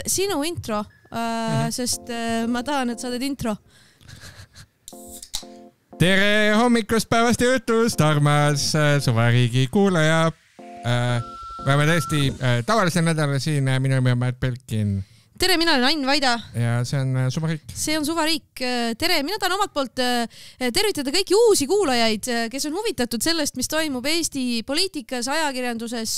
Sinu intro, sest ma tahan, et sa teed intro. Tere hommikust, päevast ja õhtust, armas Suvariigi kuulaja. Me oleme tõesti tavalisel nädalal siin, minu nimi on Märt Belkin. Tere, mina olen Ain Vaida. Ja see on Suvariik. See on Suvariik. Tere, mina tahan omalt poolt tervitada kõiki uusi kuulajaid, kes on huvitatud sellest, mis toimub Eesti poliitikas, ajakirjanduses,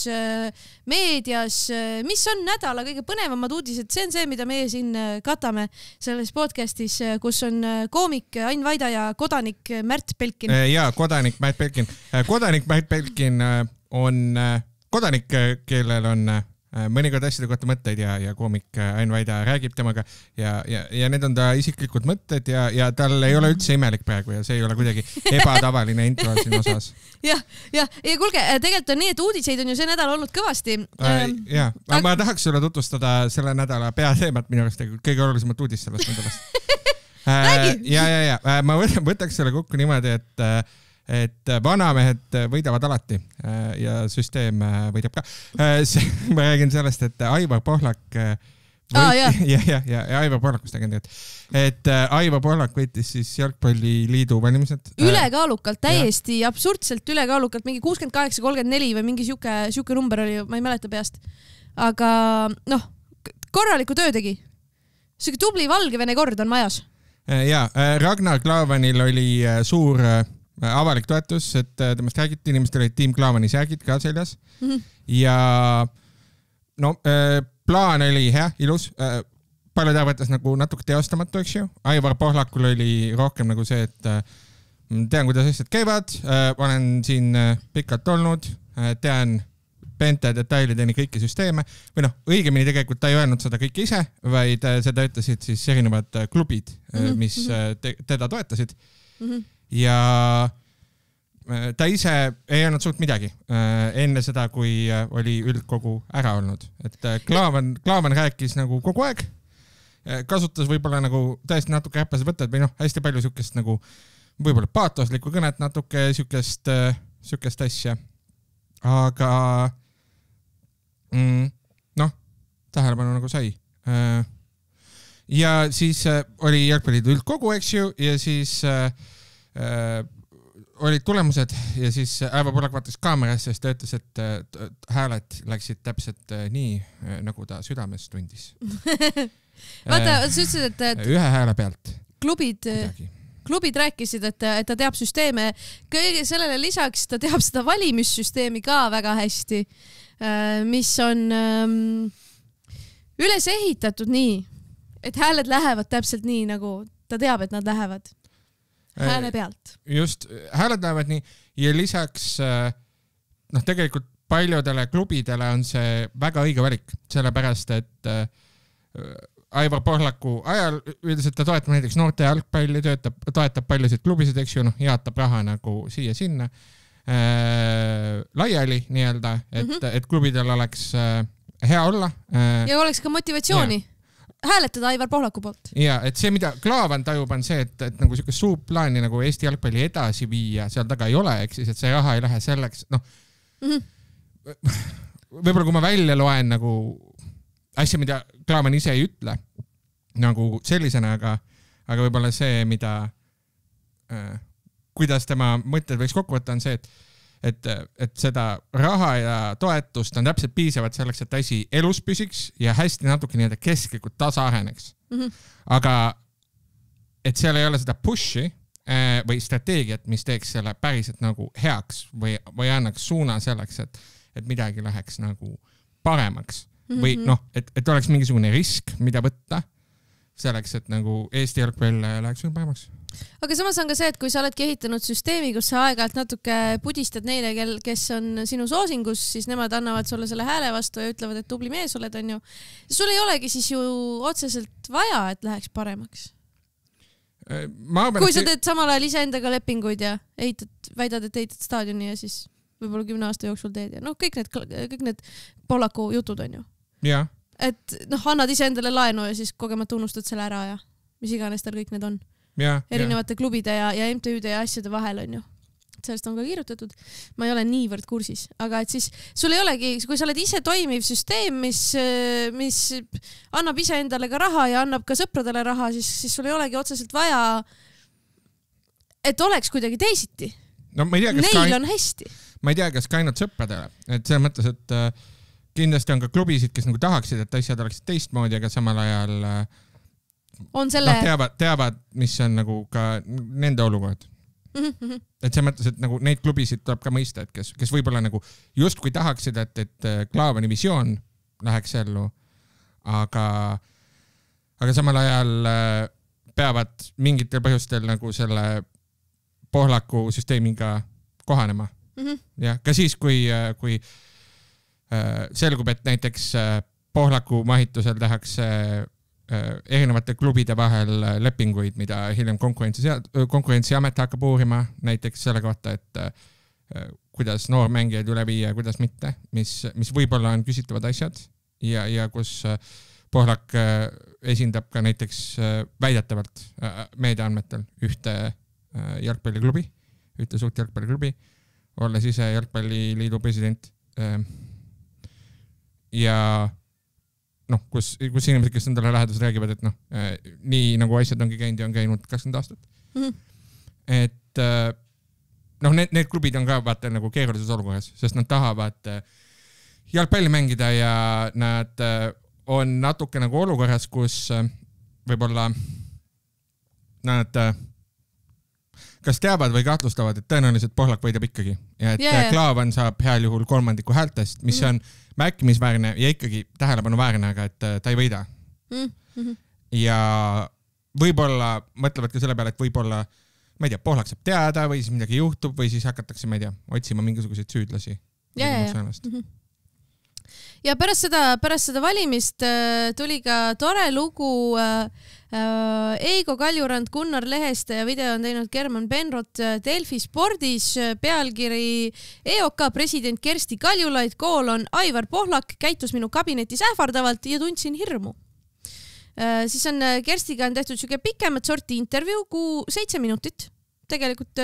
meedias, mis on nädala kõige põnevamad uudised. See on see, mida meie siin katame selles podcastis, kus on koomik Ain Vaida ja kodanik Märt Belkin. Ja, kodanik Märt Belkin. Kodanik Märt Belkin on kodanik, kellel on mõnikord asjade kohta mõtteid ja koomik Ain Vaida räägib temaga ja need on ta isiklikud mõtted ja tal ei ole üldse imelik praegu ja see ei ole kuidagi ebatavaline intro siin osas. Ja kuulge, tegelikult on nii, et uudiseid on ju see nädal olnud kõvasti. Ma tahaks sulle tutvustada selle nädala peateemat minu arust kõige olulisemat uudist sellest nädalast. Ma võtaks selle kokku niimoodi, et vanamehed võidavad alati ja süsteem võidab ka. Ma räägin sellest, et Aivar Pohlak Aivar Pohlakust räägin tegelikult. Et Aivar Pohlak võitis siis jalgpalliliidu valimised. Ülekaalukalt, täiesti absurdselt ülekaalukalt, mingi 68-34 või mingi siuke number oli, ma ei mäleta peast. Aga korraliku töö tegi. Siuke tubli Valgevene kord on majas. Ragnar Klavanil oli suur avalik toetus, et temast räägiti, inimestel olid Tiim Klaavani säägid ka seljas ja plaan oli ilus, palju teavetas nagu natuke teostamatu, eks ju. Aivar Pohlakul oli rohkem nagu see, et tean, kuidas asjad käivad, olen siin pikalt olnud, tean peente detailideni kõiki süsteeme või õigemini tegelikult ta ei öelnud seda kõike ise, vaid seda ütlesid siis erinevad klubid, mis teda toetasid. Ja ta ise ei öelnud suurt midagi enne seda, kui oli üldkogu ära olnud. Et Klaavan rääkis nagu kogu aeg, kasutas võib-olla nagu täiesti natuke räppase võtted või hästi palju siukest nagu võib-olla paatoslikku kõnet, natuke siukest asja. Aga tähelepanu nagu sai. Ja siis oli jalgpalliliidu üldkogu, eks ju, ja siis olid tulemused ja siis Aivar Pohlak vaatas kaamerasse, sest ta ütles, et hääled läksid täpselt nii, nagu ta südames tundis. Vaata, sa ütlesid, et ühe hääle pealt. Klubid rääkisid, et ta teab süsteeme. Kõige sellele lisaks ta teab seda valimissüsteemi ka väga hästi, mis on üles ehitatud nii, et hääled lähevad täpselt nii, nagu ta teab, et nad lähevad. Hääle pealt. Just, hääled lähevad nii ja lisaks tegelikult paljudele klubidele on see väga õige valik, sellepärast, et Aivar Pohlaku ajal üldiselt ta toetab näiteks noorte jalgpalli, toetab paljusid klubisid, eks ju, jaotab raha nagu siia-sinna laiali nii-öelda, et klubidel oleks hea olla. Ja oleks ka motivatsiooni. Hääletada Aivar Pohlaku poolt. Ja, et see, mida Klaavan tajub, on see, et nagu siuke suurt plaani nagu Eesti jalgpalli edasi viia, seal taga ei ole, eks siis, et see raha ei lähe selleks, võib-olla kui ma välja loen nagu asja, mida Klaavan ise ei ütle nagu sellisena, aga võib-olla see, mida kuidas tema mõtted võiks kokku võtta, on see, et seda raha ja toetust on täpselt piisavalt selleks, et asi elus püsiks ja hästi natuke nii-öelda kesklikult tasa areneks. Aga et seal ei ole seda pushi või strateegiat, mis teeks selle päriselt nagu heaks või annaks suuna selleks, et midagi läheks nagu paremaks. Või et oleks mingisugune risk, mida võtta selleks, et nagu Eesti jalgpall läheks paremaks. Aga samas on ka see, et kui sa oledki ehitanud süsteemi, kus sa aeg-ajalt natuke pudistad neile, kes on sinu soosingus, siis nemad annavad sulle selle hääle vastu ja ütlevad, et tubli mees oled, on ju. Sul ei olegi siis ju otseselt vaja, et läheks paremaks. Kui sa teed samal ajal ise endaga lepinguid ja väidad, et ehitad staadioni ja siis võib-olla 10 aasta jooksul teed ja kõik need Pohlaku jutud on ju. Ja. Et annad ise endale laenu ja siis kogemata unustad selle ära ja mis iganes tal kõik need on. Erinevate klubide ja MTÜ-de ja asjade vahel on ju. sellest on ka kirjutatud, ma ei ole niivõrd kursis, aga et siis sul ei olegi, kui sa oled ise toimiv süsteem, mis annab ise endale ka raha ja annab ka sõpradele raha, siis sul ei olegi otseselt vaja, et oleks kuidagi teisiti. No ma ei tea, Neil on hästi. Ma ei tea, kas ka ainult sõpradele, et selles mõttes, et kindlasti on ka klubisid, kes nagu tahaksid, et asjad oleksid teistmoodi, aga samal ajal on selle... teavad, mis on nagu ka nende olukord. Et see mõttes, et nagu neid klubisid tuleb ka mõista, et kes võib-olla nagu just kui tahaksid, et Klaavani visioon läheks ellu, aga samal ajal peavad mingitel põhjustel nagu selle Pohlaku süsteemiga kohanema. Ja ka siis, kui selgub, et näiteks Pohlaku mahitusel tehakse erinevate klubide vahel lepinguid, mida hiljem konkurentsiamet hakkab uurima, näiteks selle kohta, et kuidas noormängijaid üle viia ja kuidas mitte, mis võib-olla on küsitavad asjad ja kus Pohlak esindab ka näiteks väidetavalt meediaandmetel ühte jalgpalliklubi, ühte suurt jalgpalliklubi, olles ise jalgpalliliidu president ja kus inimesed, kes endale lähedased räägivad, et nii nagu asjad ongi käinud ja on käinud 20 aastat. Et need klubid on ka vaata nagu keerulises olukorras, sest nad tahavad jalgpalli mängida ja nad on natuke nagu olukorras, kus võib-olla nad kas teavad või kahtlustavad, et tõenäoliselt Pohlak võidab ikkagi. Ja et Klaavan saab heal juhul 3% häältest, mis on märkimisväärne ja ikkagi tähelepanuväärne, aga et ta ei võida. Ja võib-olla mõtlevad ka selle peale, et võib-olla, ma ei tea, Pohlak saab teada või siis midagi juhtub või siis hakatakse, ma ei tea, otsima mingisuguseid süüdlasi. Ja pärast seda valimist tuli ka tore lugu Eigo Kaljurand Gunnar Leheste ja video on teinud German Benrot Delfi spordis, pealkiri EOK president Kersti Kaljulaid koolon Aivar Pohlak käitus minu kabinetis ähvardavalt ja tundsin hirmu. Siis on Kerstiga on tehtud siuke pikemat sorti intervjuu, 7 minutit. Tegelikult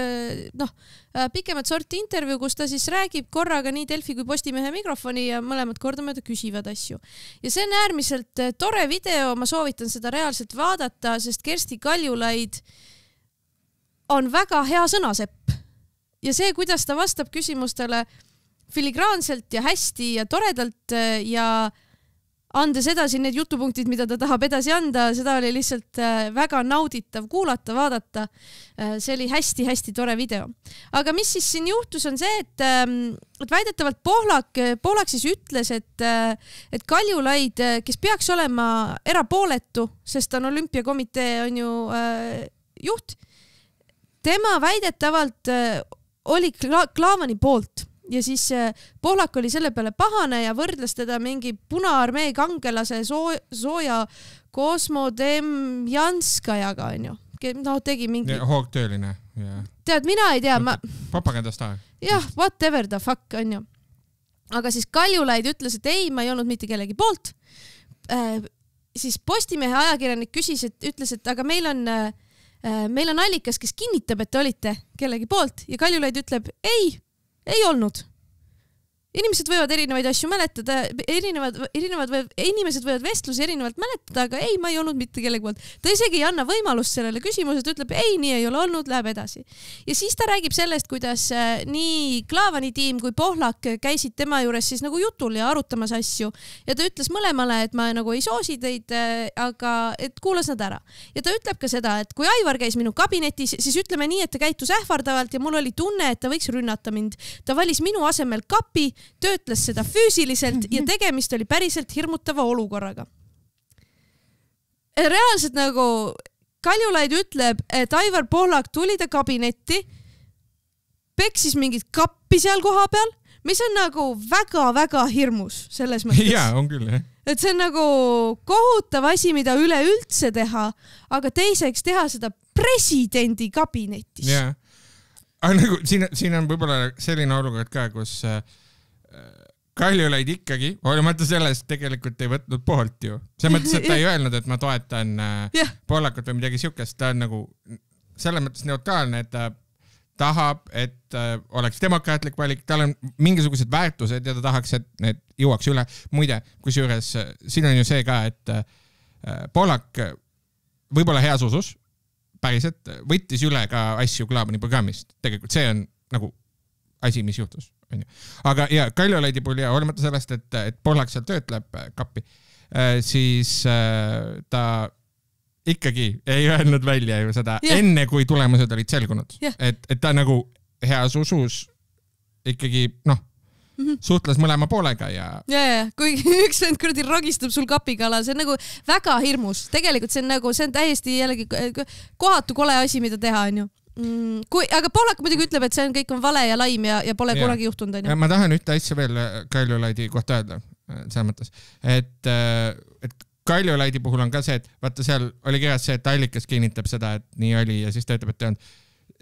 pikemat sorti intervjuu, kus ta siis räägib korraga nii Delfi kui Postimehe mikrofoni ja mõlemad kordamööda küsivad asju. Ja see on äärmiselt tore video, ma soovitan seda reaalselt vaadata, sest Kersti Kaljulaid on väga hea sõnasepp. Ja see, kuidas ta vastab küsimustele filigraanselt ja hästi ja toredalt ja andes edasi need jutupunktid, mida ta tahab edasi anda, seda oli lihtsalt väga nauditav kuulata, vaadata. See oli hästi-hästi tore video. Aga mis siis siin juhtus on see, et väidetavalt Pohlak siis ütles, et Kaljulaid, kes peaks olema erapooletu, sest on olümpiakomitee on ju juht, tema väidetavalt oli Klaavani poolt. Ja siis Pohlak oli selle peale pahane ja võrdles teda mingi Punaarmee kangelase Zoja Kosmodemjanskajaga, on ju. Tegi mingi... Hoogtööline. Yeah. Tead, mina ei tea. Propagandastar. Jah, whatever the fuck, on ju. Aga siis Kaljulaid ütles, et ei, ma ei olnud mitte kellegi poolt. Siis Postimehe ajakirjanik ütles, et aga meil on allikas, kes kinnitab, et te olite kellegi poolt. Ja Kaljulaid ütleb, ei olnud. Inimesed võivad erinevaid asju mäletada, inimesed võivad vestlusi erinevalt mäletada, aga ei, ma ei olnud mitte kellegi poolt. Ta isegi ei anna võimalust sellele küsimusele, ütleb, ei, nii ei ole olnud, läheb edasi. Ja siis ta räägib sellest, kuidas nii Klaavani tiim kui Pohlak käisid tema juures siis nagu jutul ja arutamas asju. Ja ta ütles mõlemale, et ma nagu ei soosi teid, aga et kuulas nad ära. Ja ta ütleb ka seda, et kui Aivar käis minu kabinetis, siis ütleme nii, et ta käitus ähvardavalt ja mul oli tunne, et ta võiks rünnata mind. Ta valis minu asemel kapi, töötles seda füüsiliselt ja tegemist oli päriselt hirmutava olukorraga. Reaalselt nagu Kaljulaid ütleb, et Aivar Pohlak tuli ta kabinetti, peksis mingit kappi seal koha peal, mis on nagu väga-väga hirmus selles mõttes. Jaa, on küll, jah. Et see on nagu kohutav asi, mida üleüldse teha, aga teiseks teha seda presidendi kabinetis. Jaa. Aga nagu siin on võib-olla selline olukord ka, kus Kaljulaid ikkagi, olemata sellest tegelikult ei võtnud poolt ju. See mõttes, et ta ei öelnud, et ma toetan Pohlakut või midagi siukest. Ta on nagu selles mõttes neutraalne, et tahab, et oleks demokraatlik valik, tal on mingisugused väärtused ja ta tahaks, et need jõuaks üle. Muide, kusjuures siin on ju see ka, et Pohlak võib-olla heas usus päriselt võttis üle ka asju Klaavani programmist. Tegelikult see on nagu asi, mis juhtus. Aga ja Kaljulaidi puhul ja olemata sellest, et Pohlak seal töötleb kappi, siis ta ikkagi ei öelnud välja ju seda enne, kui tulemused olid selgunud. Et ta nagu heas usus ikkagi, suhtles mõlema poolega ja... kui üks vend kuradi ragistab sul kapikala, see on nagu väga hirmus. Tegelikult see on täiesti jällegi kohatu kole asi, mida teha, on ju. Aga Pohlak muidugi ütleb, et see kõik on vale ja laim ja pole kunagi juhtunud, on ju. Ma tahan ühte asja veel Kaljulaidi kohta öelda, selles mõttes, et Kaljulaidi puhul on ka see, et vaata seal oli kirjas see, et allikas kinnitab seda, et nii oli ja siis ta ütleb, et ta on.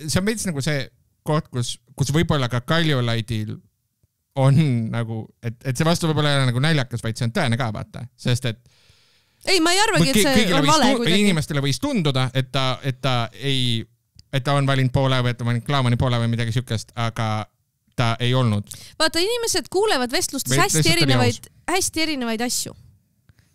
See on veits nagu see koht, kus võib-olla ka Kaljulaidil on nagu, et see vastu võib-olla ei ole nagu naljakas, vaid see on tõene ka, vaata. Sest et ei, ma ei arvagi, et see on vale kuidagi. Inimestele võis tunduda, et ta on valinud poole või et ta on valinud Klaavani poole või midagi sükest, aga ta ei olnud. Vaata, inimesed kuulevad vestlustes hästi erinevaid asju.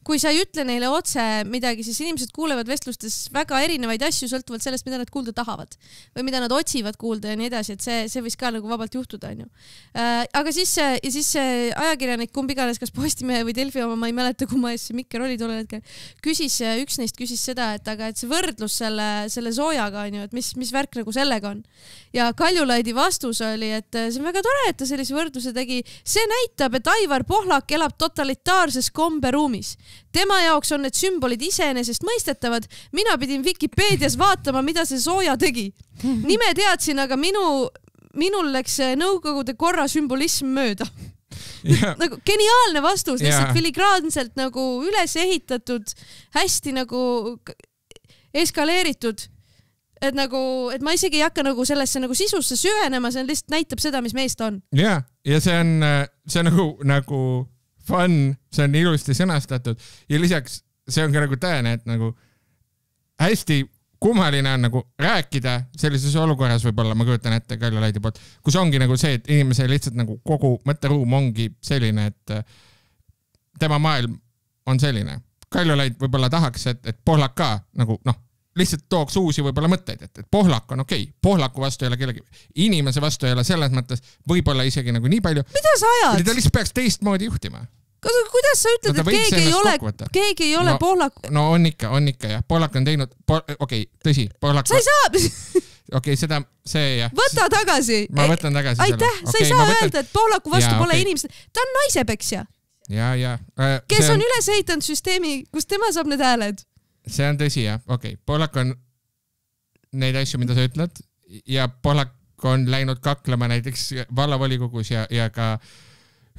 Kui sa ei ütle neile otse midagi, siis inimesed kuulevad vestlustes väga erinevaid asju, sõltuvalt sellest, mida nad kuulda tahavad või mida nad otsivad kuulda ja nii edasi, et see võis ka nagu vabalt juhtuda, on ju. Aga siis see ajakirjanik, kumb iganes, kas Postimehe või Delfi oma, ma ei mäleta, kumma ees see Mikker oli tollel hetkel, üks neist küsis seda, et see võrdlus selle soojaga, on ju, et mis värk nagu sellega on. Ja Kaljulaidi vastus oli, et see on väga tore, et ta sellise võrdluse tegi. See näitab, et Aivar Pohlak elab totalitaarses komberuumis. Tema jaoks on need sümbolid iseenesest mõistetavad. Mina pidin Wikipeedias vaatama, mida see sooja tegi. Nime teadsin, aga minul läks Nõukogude korra sümbolism mööda. Nagu geniaalne vastus, lihtsalt filigraanselt nagu üles ehitatud, hästi nagu eskaleeritud. Et ma isegi ei hakka nagu sellesse nagu sisusse süvenema, see lihtsalt näitab seda, mis meest on. Ja see on nagu fun, see on ilusti sõnastatud ja lisaks see on ka nagu tõene, et nagu hästi kummaline on nagu rääkida sellises olukorras võib-olla, ma kujutan ette Kaljulaidi poolt, kus ongi nagu see, et inimese lihtsalt nagu kogu mõtteruum ongi selline, et tema maailm on selline. Kaljulaid võib-olla tahaks, et Pohlak ka nagu lihtsalt tooks uusi võib-olla mõtteid, et Pohlak on okei. Pohlaku vastu ei ole kellegi, inimese vastu ei ole selles mõttes võib-olla isegi nagu nii palju. Mida sa ajad? Ta lihtsalt peaks teistmoodi juhtima. Kuidas sa ütled, et keegi ei ole Pohlak? No on ikka jah. Pohlak on teinud, tõsi. Sa ei saa! See jah. Võta tagasi. Ma võtan tagasi selle. Aitäh, sa ei saa öelda, et Pohlaku vastu pole inimesed. Ta on naisepeksja. Ja. Kes on üles ehitanud süsteemi, kus tema saab need hääled? See on tõsi, jah. Pohlak on neid asju, mida sa ütled ja Pohlak on läinud kaklema näiteks vallavolikogus ja ka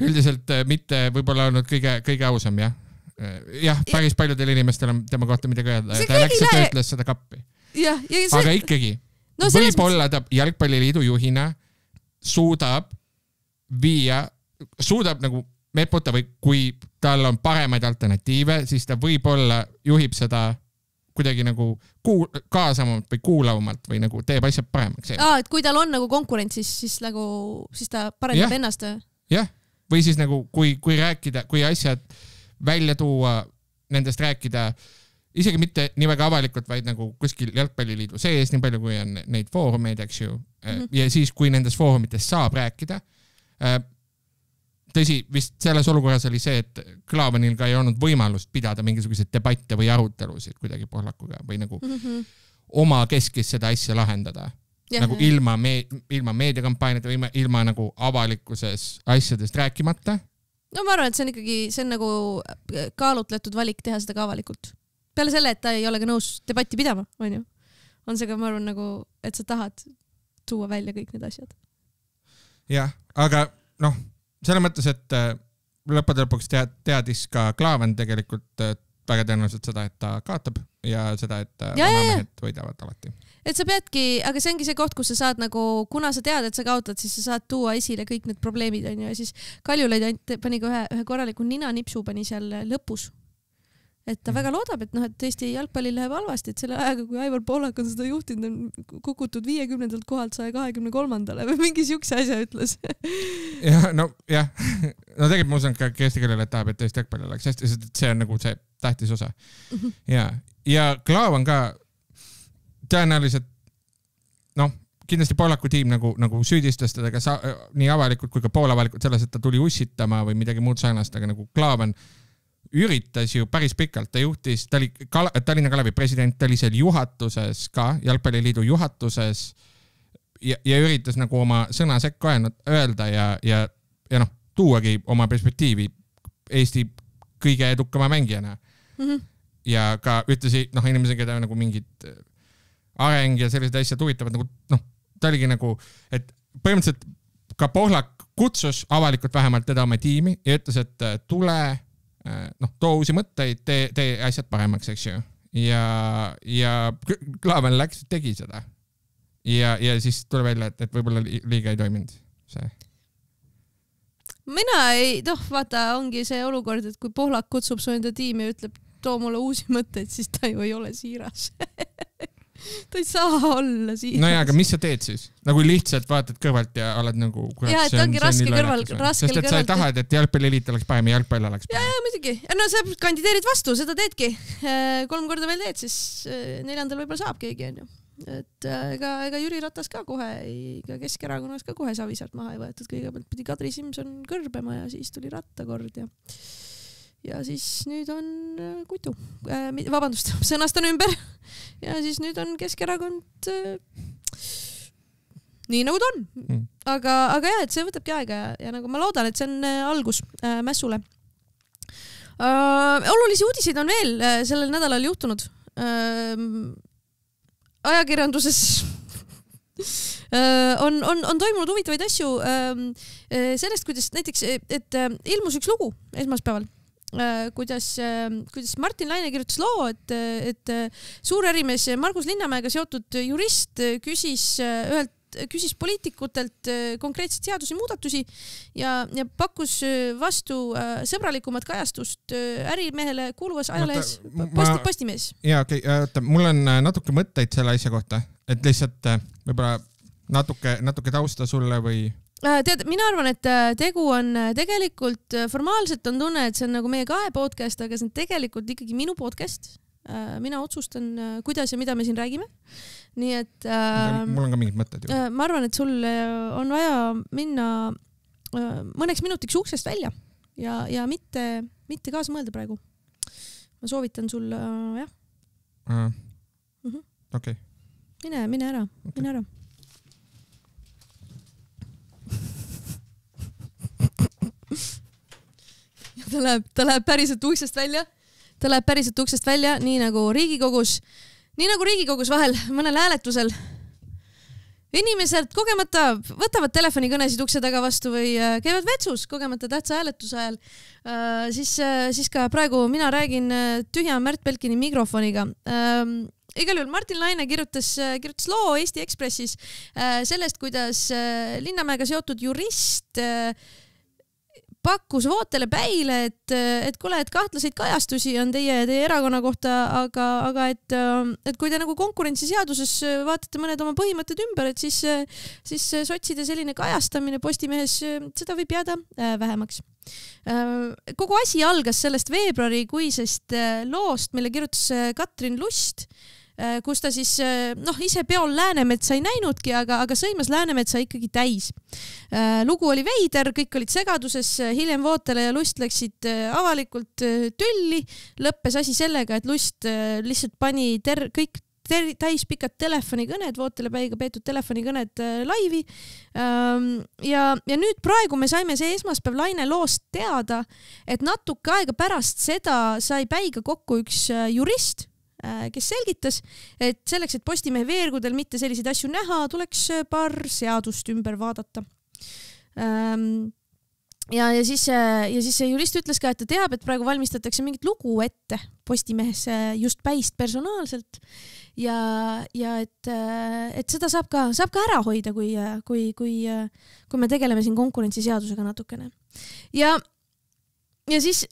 üldiselt mitte võib-olla olnud kõige ausam, jah. Jah, päris paljudel inimestel on tema kohta midagi öelda ja ta läks ja töötles seda kappi. Aga ikkagi, võib-olla ta jalgpalliliidu juhina suudab nagu Mepota või kui tal on paremaid alternatiive, siis ta võib-olla juhib seda kuidagi nagu kaasamalt või kuulavamalt või nagu teeb asjad paremaks. Et kui tal on nagu konkurents, siis ta parendab ennast. Jah, või siis nagu kui rääkida, kui asjad välja tuua, nendest rääkida, isegi mitte nii väga avalikult, vaid nagu kuskil jalgpalliliidu sees, nii palju kui on neid foorumeid, eks ju. Ja siis, kui nendes foorumites saab rääkida, tõsi, vist selles olukorras oli see, et Klaavanil ka ei olnud võimalust pidada mingisuguseid debatte või arutelusid kuidagi Pohlakuga või nagu oma keskis seda asja lahendada. Nagu ilma meediakampaaniat või ilma nagu avalikkuses asjadest rääkimata. No ma arvan, et see on nagu kaalutletud valik teha seda ka avalikult. Peale selle, et ta ei ole ka nõus debatti pidama, on ju. On see ka, ma arvan, nagu, et sa tahad tuua välja kõik need asjad. Jah, aga selle mõttes, et lõppude lõpuks teadis ka Klaavan tegelikult väga tõenäoliselt seda, et ta kaotab ja seda, et vanamehed võidavad alati. Et sa peadki, aga see ongi see koht, kus sa saad nagu, kuna sa tead, et sa kaotad, siis sa saad tuua esile kõik need probleemid, on ju, ja siis Kaljulaid pani ka ühe korraliku ninanipsu pani seal lõpus. et ta väga loodab, et noh, et Eesti jalgpallil läheb halvasti, et selle ajaga, kui Aivar Pohlak on seda juhtinud, on kukutud 50. kohalt 123. või mingi siukse asja ütles. no tegelikult ma usun ka Eesti kellele tahab, et Eesti jalgpallil oleks hästi, sest see on nagu see tähtis osa. Ja Klaav on ka tõenäoliselt kindlasti Pohlaku tiim nagu süüdistas teda ka nii avalikult kui ka poolavalikult selles, et ta tuli ussitama või midagi muud sarnast, aga nagu Klaav on üritas ju päris pikalt, ta oli Tallinna Kalevi president, ta oli seal juhatuses ka, Jalgpalliliidu juhatuses ja üritas nagu oma sõna sekka öelda ja tuuagi oma perspektiivi Eesti kõige edukama mängijana. Ja ka ütlesid, inimesed, keda nagu mingid areng ja sellised asjad huvitavad, nagu ta oligi nagu, et põhimõtteliselt ka Pohlak kutsus avalikult vähemalt teda oma tiimi ja ütles, et tule too uusi mõtteid, tee asjad paremaks, eks ju. Ja Klaavan läks, tegi seda. Ja siis tuli välja, et võib-olla liiga ei toiminud see. Mina vaata, ongi see olukord, et kui Pohlak kutsub su enda tiimi ja ütleb, too mulle uusi mõtteid, siis ta ju ei ole siiras. Ta ei saa olla siiras. No aga mis sa teed siis? Nagu lihtsalt vaatad kõrvalt ja oled nagu... Ja, et ongi raskel kõrval. Sest et sa ei taha, et jalgpalliliit oleks parem ja jalgpall oleks parem. Ja, muidugi. No sa kandideerid vastu, seda teedki. 3 korda veel teed, siis 4. võib-olla saab keegi, on ju. Et ega Jüri Ratas ka kohe, ka Keskerakonnas ka kohe Savisaart maha ei võetud. Kõigepealt pidi Kadri Simson kõrbema ja siis tuli Rattakord ja siis nüüd on Kutu. Vabandust, sõnastan ümber. Ja siis nüüd on Keskerakond nii nagu ta on. Aga jah, et see võtabki aega ja nagu ma loodan, et see on algus mässule. Olulisi uudiseid on veel sellel nädalal juhtunud. Ajakirjanduses on toimunud huvitavaid asju sellest, kuidas näiteks, et ilmus üks lugu esmaspäeval, kuidas Martin Laine kirjutas loo, et suur ärimees Margus Linnamäega seotud jurist küsis poliitikutelt konkreetseid seadusi muudatusi ja pakkus vastu sõbralikumat kajastust ärimehele kuuluvas ajalehes Postimees. Ja okei, mul on natuke mõtteid selle asja kohta, et lihtsalt võib-olla natuke tausta sulle või... Tead, mina arvan, et tegu on tegelikult, formaalselt on tunne, et see on nagu meie 2 podcast, aga see on tegelikult ikkagi minu podcast. Mina otsustan, kuidas ja mida me siin räägime. Nii et... mul on ka mingid mõtted ju. Ma arvan, et sul on vaja minna mõneks minutiks uksest välja ja mitte kaasa mõelda praegu. Ma soovitan sul, jah. Okei. Mine ära. Ta läheb päriselt uksest välja. Ta läheb päriselt uksest välja, nii nagu Riigikogus vahel mõnel hääletusel. Inimesed kogemata võtavad telefonikõnesid ukse taga vastu või käivad vetsus kogemata tähtsa hääletuse ajal. Siis ka praegu mina räägin tühja Märt Belkini mikrofoniga. Igal juhul Martin Laine kirjutas loo Eesti Ekspressis sellest, kuidas Linnamäega seotud jurist pakkus Vootele Päile, et kuule, et kahtlaseid kajastusi on teie erakonna kohta, aga et kui te nagu konkurentsiseaduses vaatate mõned oma põhimõtted ümber, et siis sotside selline kajastamine Postimehes, seda võib jääda vähemaks. Kogu asi algas sellest veebruarikuisest loost, mille kirjutas Katrin Lust, kus ta siis, ise peol Läänemetsa ei näinudki, aga sõimas Läänemetsa ikkagi täis. Lugu oli veider, kõik olid segaduses, hiljem Vootele ja Lust läksid avalikult tülli, lõppes asi sellega, et Lust lihtsalt pani kõik täispikad telefonikõned, Vootele Päiga peetud telefonikõned laivi. Ja nüüd praegu me saime see esmaspäev Laine loost teada, et natuke aega pärast seda sai Päiga kokku üks jurist, kes selgitas, et selleks, et Postimehe veergudel mitte selliseid asju näha, tuleks paar seadust ümber vaadata. Ja siis see jurist ütles ka, et ta teab, et praegu valmistatakse mingit lugu ette Postimehes just Päist personaalselt ja et seda saab ka ära hoida, kui me tegeleme siin konkurentsiseadusega natukene. Ja siis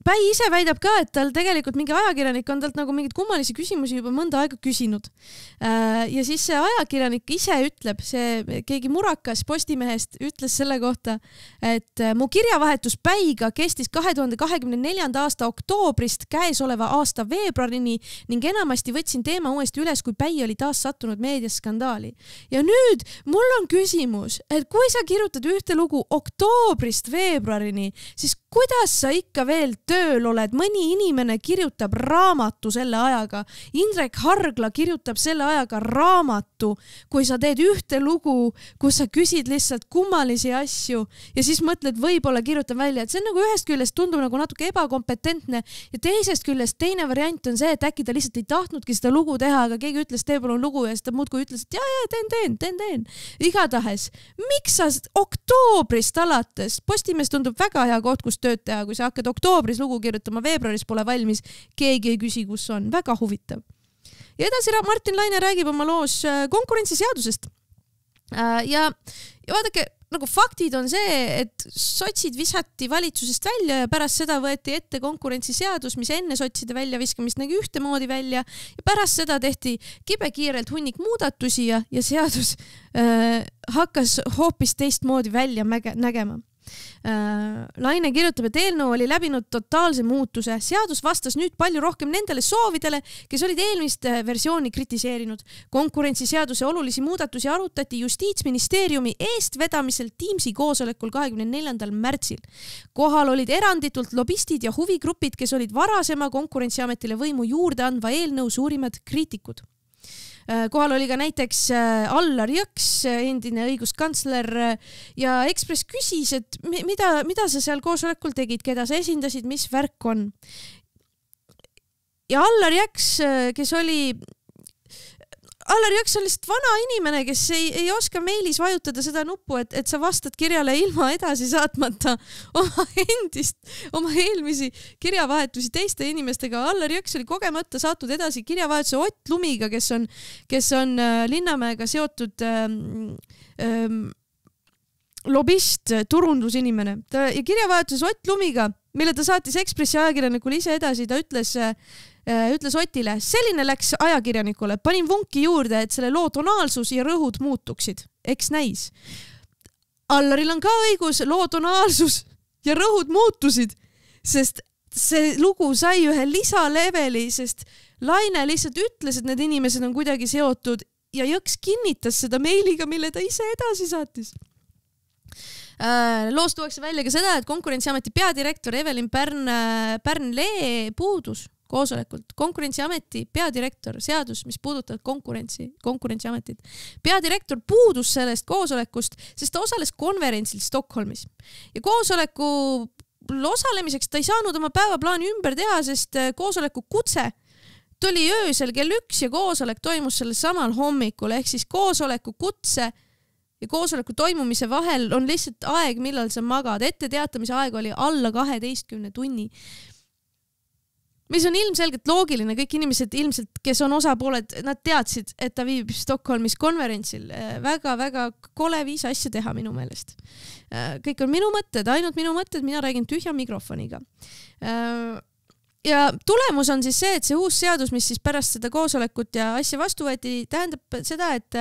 Päi ise väidab ka, et tal tegelikult mingi ajakirjanik on talt nagu mingid kummalisi küsimusi juba mõnda aega küsinud. Ja siis see ajakirjanik ise ütleb, see keegi murakas Postimehest ütles selle kohta, et mu kirjavahetus Päiga kestis 2024. aasta oktoobrist käesoleva aasta veebruarini ning enamasti võtsin teema uuesti üles, kui Päi oli taas sattunud meediaskandaali. Ja nüüd mul on küsimus, et kui sa kirjutad ühte lugu oktoobrist veebruarini, siis kuidas sa ikka veel tööl oled? Mõni inimene kirjutab raamatu selle ajaga. Indrek Hargla kirjutab selle ajaga raamatu, kui sa teed ühte lugu, kus sa küsid lihtsalt kummalisi asju ja siis mõtled, võib-olla kirjutan välja, et see on nagu ühest küljest tundub nagu natuke ebakompetentne ja teisest küljest teine variant on see, et äkki ta lihtsalt ei tahtnudki seda lugu teha, aga keegi ütles, tee palun lugu ja siis ta muudkui ütles, et teen. Igatahes, miks sa oktoobrist alates, Postimees tundub väga hea koht, kus tööd teha, kui sa hakkad oktoobris lugu kirjutama, veebruaris pole valmis, keegi ei küsi, kus on. Väga huvitav. Ja edasi Martin Laine räägib oma loos konkurentsiseadusest. Ja vaadake, nagu faktid on see, et sotsid visati valitsusest välja ja pärast seda võeti ette konkurentsiseadus, mis enne sotside väljaviskamist nägi ühtemoodi välja ja pärast seda tehti kibekiirelt hunnik muudatusi ja seadus hakkas hoopis teistmoodi välja nägema. Laine kirjutab, et eelnõu oli läbinud totaalse muutuse. Seadus vastas nüüd palju rohkem nendele soovidele, kes olid eelmist versiooni kritiseerinud. Konkurentsiseaduse olulisi muudatusi arutati Justiitsministeeriumi eestvedamisel Teamsi koosolekul 24. märtsil. Kohal olid eranditult lobistid ja huvigrupid, kes olid varasema Konkurentsiametile võimu juurde andva eelnõu suurimad kriitikud. Kohal oli ka näiteks Allar Jõks, endine õiguskantsler ja Ekspress küsis, et mida sa seal koosolekul tegid, keda sa esindasid, mis värk on. Ja Allar Jõks, Allar Jõks on lihtsalt vana inimene, kes ei oska meilis vajutada seda nuppu, et sa vastad kirjale ilma edasi saatmata oma eelmisi kirjavahetusi teiste inimestega. Allar Jõks oli kogemata saatnud edasi kirjavahetuse Ott Lumiga, kes on Linnamäega seotud lobist, turundusinimene. Ja kirjavahetuses Ott Lumiga, mille ta saatis Ekspressi ajakirjanikule ise edasi, ta ütles Otile, selline läks ajakirjanikule, panin vunki juurde, et selle loo tonaalsus ja rõhud muutuksid. Eks näis. Allaril on ka õigus, loo tonaalsus ja rõhud muutusid, sest see lugu sai ühe lisaleveli, sest Laine lihtsalt ütles, et need inimesed on kuidagi seotud ja Jõks kinnitas seda meiliga, mille ta ise edasi saatis. Loos tuuakse välja ka seda, et Konkurentsiameti peadirektor Evelin Pärn-Lee puudus koosolekult. Konkurentsiameti peadirektor, seadus, mis puudutab Konkurentsiametit. Peadirektor puudus sellest koosolekust, sest ta osales konverentsil Stockholmis. Ja koosoleku osalemiseks ta ei saanud oma päevaplaani ümber teha, sest koosoleku kutse tuli öösel kell 1 ja koosolek toimus sellel samal hommikul, ehk siis koosoleku kutse ja koosoleku toimumise vahel on lihtsalt aeg, millal sa magad. Ette teatamise aeg oli alla 12 tunni. Mis on ilmselgelt loogiline, kõik inimesed ilmselt, kes on osapooled, nad teadsid, et ta viib Stockholmis konverentsil. Väga-väga kole viis asja teha minu meelest. Kõik on minu mõtted, ainult minu mõtted, mina räägin tühja mikrofoniga. Ja tulemus on siis see, et see uus seadus, mis siis pärast seda koosolekut ja asja vastu võeti, tähendab seda, et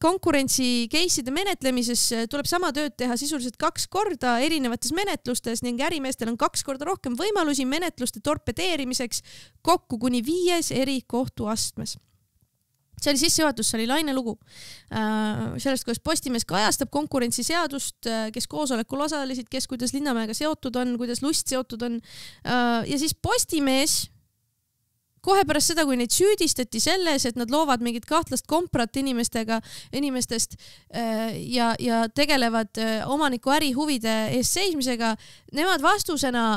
konkurentsi case'ide menetlemises tuleb sama tööd teha sisuliselt 2 korda erinevates menetlustes ning ärimeestel on 2 korda rohkem võimalusi menetluste torpedeerimiseks kokku kuni 5 eri kohtuastmes. See oli sissejuhatus, see oli Laine lugu. Sellest, kuidas Postimees kajastab konkurentsiseadust, kes koosolekul osalesid, kes kuidas Linnamäega seotud on, kuidas Lust seotud on. Ja siis Postimees kohe pärast seda, kui neid süüdistati selles, et nad loovad mingit kahtlast komprat inimestest ja tegelevad omaniku ärihuvide eest seismisega, nemad vastusena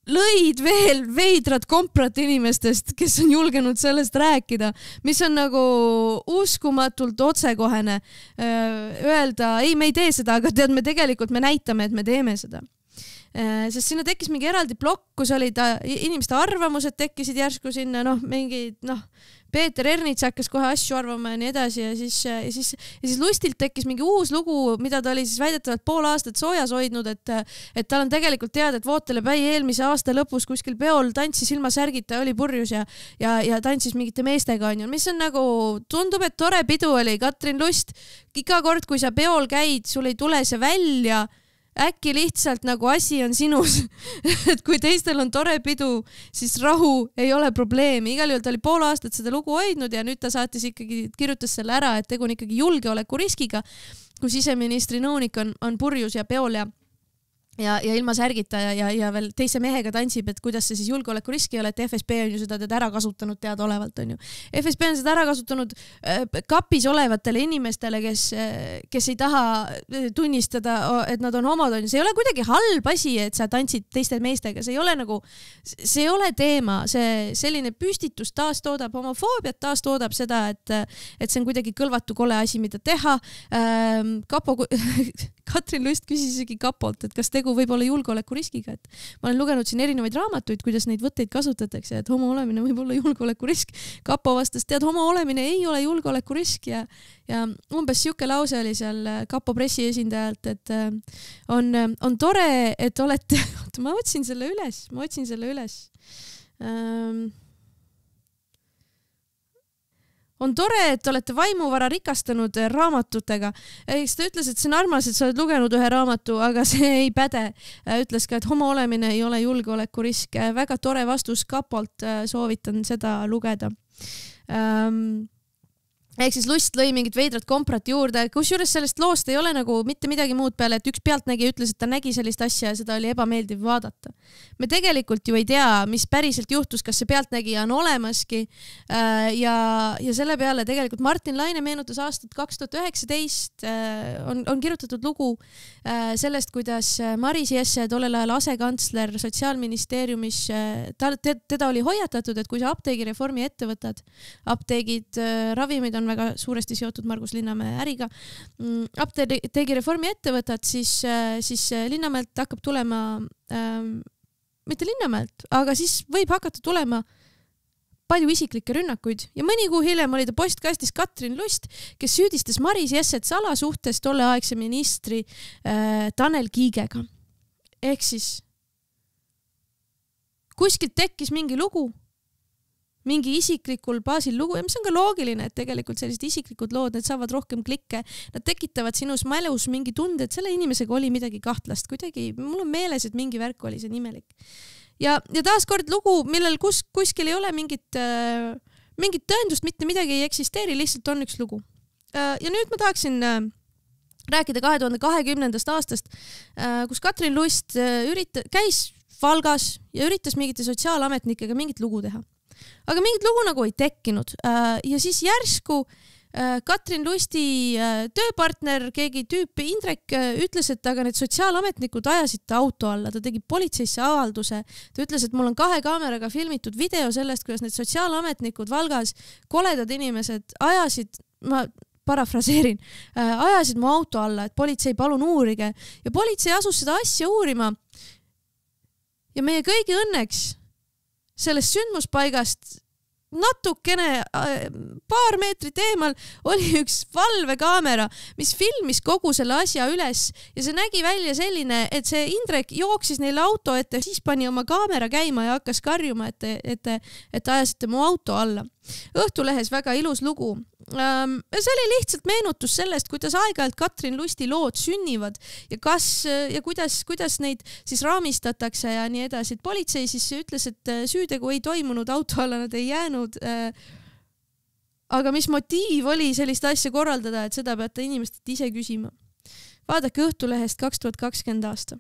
lõid veel veidrat komprat inimestest, kes on julgenud sellest rääkida, mis on nagu uskumatult otsekohene öelda, ei, me ei tee seda, aga tead, me näitame, et me teeme seda. sest sinna tekkis mingi eraldi plokk, kus olid inimeste arvamused tekkisid järsku sinna, mingid, Peeter Ernits hakkas kohe asju arvama ja nii edasi ja siis Lustilt tekkis mingi uus lugu, mida ta oli siis väidetavalt pool aastat soojas hoidnud, et tal on tegelikult teada, et Vootele Päi eelmise aasta lõpus kuskil peol tantsis ilma särgita, oli purjus ja tantsis mingite meestega, mis on nagu, tundub, et tore pidu oli. Katrin Lust, iga kord, kui sa peol käid, sul ei tule see välja, äkki lihtsalt nagu asi on sinus, et kui teistel on tore pidu, siis rahu ei ole probleemi. Igal juhul ta oli pool aastat seda lugu hoidnud ja nüüd ta kirjutas selle ära, et tegu on ikkagi julgeolekuriskiga, kui siseministri nõunik on purjus ja peol ja ilma särgita ja veel teise mehega tantsib, et kuidas see siis julgeolekuriski ei ole, et FSB on ju seda ära kasutanud teadaolevalt, on ju. FSB on seda ära kasutanud kapis olevatele inimestele, kes ei taha tunnistada, et nad on homod, on ju. See ei ole kuidagi halb asi, et sa tantsid teiste meestega, see ei ole teema, see selline püstitus taastoodab homofoobiat, taastoodab seda, et see on kuidagi kõlvatu kole asi, mida teha. Katrin Lust küsis isegi kapolt, et kas tegu võib olla julgeolekuriskiga, et ma olen lugenud siin erinevaid raamatuid, kuidas neid võtteid kasutatakse, et homo olemine võib olla julgeolekurisk. Kapo vastas, tead, homo olemine ei ole julgeolekurisk ja umbes siuke lause oli seal Kapo pressiesindajalt, et on tore, et olete, ma otsin selle üles. On tore, et olete vaimuvara rikastanud raamatutega. Ta ütles, et see on armas, et sa oled lugenud ühe raamatu, aga see ei päde. Ütles ka, et homo olemine ei ole julgeolekurisk. Väga tore vastus Kapolt, soovitan seda lugeda. Ehk siis Lust lõi mingit veidrat komprat juurde, kusjuures sellest loost ei ole nagu mitte midagi muud peale, et üks pealtnägi ütles, et ta nägi sellist asja ja seda oli ebameeldiv vaadata. Me tegelikult ju ei tea, mis päriselt juhtus, kas see pealtnägija on olemaski ja selle peale tegelikult Martin Laine meenutas aastat 2019, on kirjutatud lugu sellest, kuidas Maris Jesse, tollel ajal asekantsler Sotsiaalministeeriumis, teda oli hoiatatud, et kui sa apteegireformi ette võtad, apteegid, ravimid on väga suuresti seotud Margus Linnamäe äriga. Apteegireformi ettevõtad, siis Linnamäelt hakkab tulema, mitte Linnamäelt, aga siis võib hakata tulema palju isiklikke rünnakuid ja mõni kuu hiljem oli ta postkastis Katrin Lust, kes süüdistas Maris Jesset salasuhtes tolleaegse ministri Tanel Kiigega. Ehk siis kuskilt tekkis mingi lugu, mingi isiklikul baasil lugu ja mis on ka loogiline, et tegelikult sellised isiklikud lood, need saavad rohkem klikke, nad tekitavad sinus mälus mingi tunde, et selle inimesega oli midagi kahtlast, kuidagi, mul on meeles, et mingi värk oli see nimelik. Ja taaskord lugu, millel kuskil ei ole mingit tõendust, mitte midagi ei eksisteeri, lihtsalt on üks lugu. Ja nüüd ma tahaksin rääkida 2020. aastast, kus Katrin Lust käis Valgas ja üritas mingite sotsiaalametnikega mingit lugu teha. Aga mingit lugu nagu ei tekkinud ja siis järsku Katrin Lusti tööpartner, keegi tüüp Indrek ütles, et aga need sotsiaalametnikud ajasid ta auto alla, ta tegi politseisse avalduse, ta ütles, et mul on 2 kaameraga filmitud video sellest, kuidas need sotsiaalametnikud Valgas, koledad inimesed ajasid, ma parafraseerin, ajasid mu auto alla, et politsei palun uurige ja politsei asus seda asja uurima ja meie kõigi õnneks sellest sündmuspaigast natukene paar meetrit eemal oli üks valvekaamera, mis filmis kogu selle asja üles ja see nägi välja selline, et see Indrek jooksis neile auto ette, siis pani oma kaamera käima ja hakkas karjuma, et ajasite mu auto alla. Õhtulehes väga ilus lugu. See oli lihtsalt meenutus sellest, kuidas aeg-ajalt Katrin Lusti lood sünnivad ja kuidas neid siis raamistatakse ja nii edasi. Politsei siis ütles, et süütegu ei toimunud, auto alla nad ei jäänud. Aga mis motiiv oli sellist asja korraldada, et seda peate inimestelt ise küsima. Vaadake Õhtulehest 2020 aasta.